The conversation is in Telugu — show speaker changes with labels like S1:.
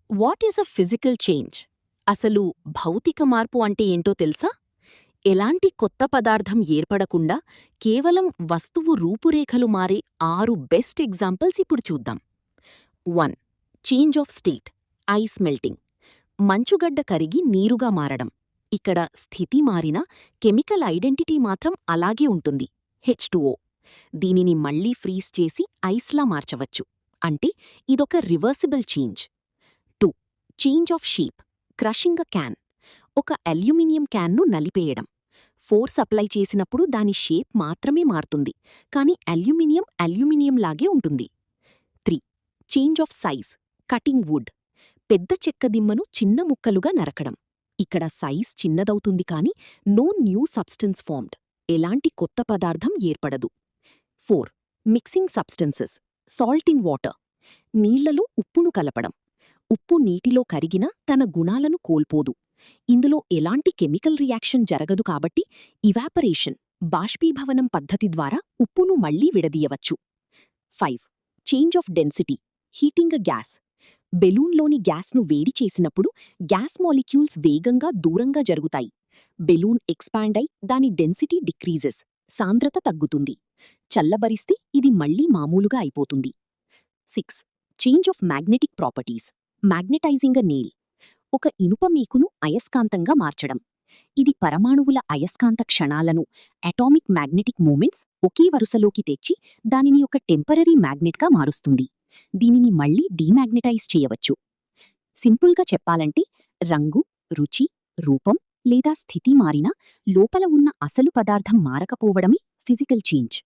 S1: What is a physical change? అసలు భౌతిక మార్పు అంటే ఏంటో తెలుసా? ఎలాంటి కొత్త పదార్థం ఏర్పడకుండా కేవలం వస్తువు రూపురేఖలు మారే 6 బెస్ట్ ఎగ్జాంపుల్స్ ఇప్పుడు చూద్దాం. 1. Change of state, ice melting. మంచుగడ్డ కరిగి నీరుగా మారడం. ఇక్కడ స్థితి మారినా కెమికల్ ఐడెంటిటీ మాత్రం అలాగే ఉంటుంది, H2O. దీనిని మళ్లీ ఫ్రీజ్ చేసి ఐస్లా మార్చవచ్చు. అంటే ఇదొక reversible change. 2. Change of shape, crushing a can. ఒక అల్యూమినియం క్యాన్ను నలిపేయడం. ఫోర్స్ అప్లై చేసినప్పుడు దాని షేప్ మాత్రమే మారుతుంది, కానీ అల్యూమినియంలాగే ఉంటుంది. 3. Change of size, cutting wood. పెద్ద చెక్క దిమ్మను చిన్న ముక్కలుగా నరకడం. ఇక్కడ సైజ్ చిన్నదవుతుంది కానీ నో న్యూ సబ్స్టెన్స్ ఫార్మ్డ్, ఎలాంటి కొత్త పదార్థం ఏర్పడదు. 4. Mixing substances, salt in water. నీళ్లలో ఉప్పును కలపడం. ఉప్పు నీటిలో కరిగినా తన గుణాలను కోల్పోదు. ఇందులో ఎలాంటి కెమికల్ రియాక్షన్ జరగదు కాబట్టి ఇవాపరేషన్, బాష్పీభవనం పద్ధతి ద్వారా ఉప్పును మళ్లీ విడదీయవచ్చు. 5. Change of density, heating a gas. బెలూన్లోని గ్యాస్ను వేడి చేసినప్పుడు గ్యాస్ మాలిక్యూల్స్ వేగంగా దూరంగా జరుగుతాయి. బెలూన్ ఎక్స్పాండ్ అయి దాని డెన్సిటీ డిక్రీజెస్, సాంద్రత తగ్గుతుంది. చల్లబరిస్తే ఇది మళ్లీ మామూలుగా అయిపోతుంది. 6. Change of magnetic properties, magnetising a nail. ఒక ఇనుప మీకును అయస్కాంతంగా మార్చడం. ఇది పరమాణువుల అయస్కాంత క్షణాలను, అటామిక్ మ్యాగ్నెటిక్ మూమెంట్స్ ఒకే వరుసలోకి తెచ్చి దానిని ఒక టెంపరరీ మ్యాగ్నెట్గా మారుస్తుంది. దీనిని మళ్లీ డీమాగ్నెటైజ్ చేయవచ్చు. సింపుల్గా చెప్పాలంటే రంగు, రుచి, రూపం లేదా స్థితి మారినా లోపల ఉన్న అసలు పదార్థం మారకపోవడమే ఫిజికల్ చేంజ్.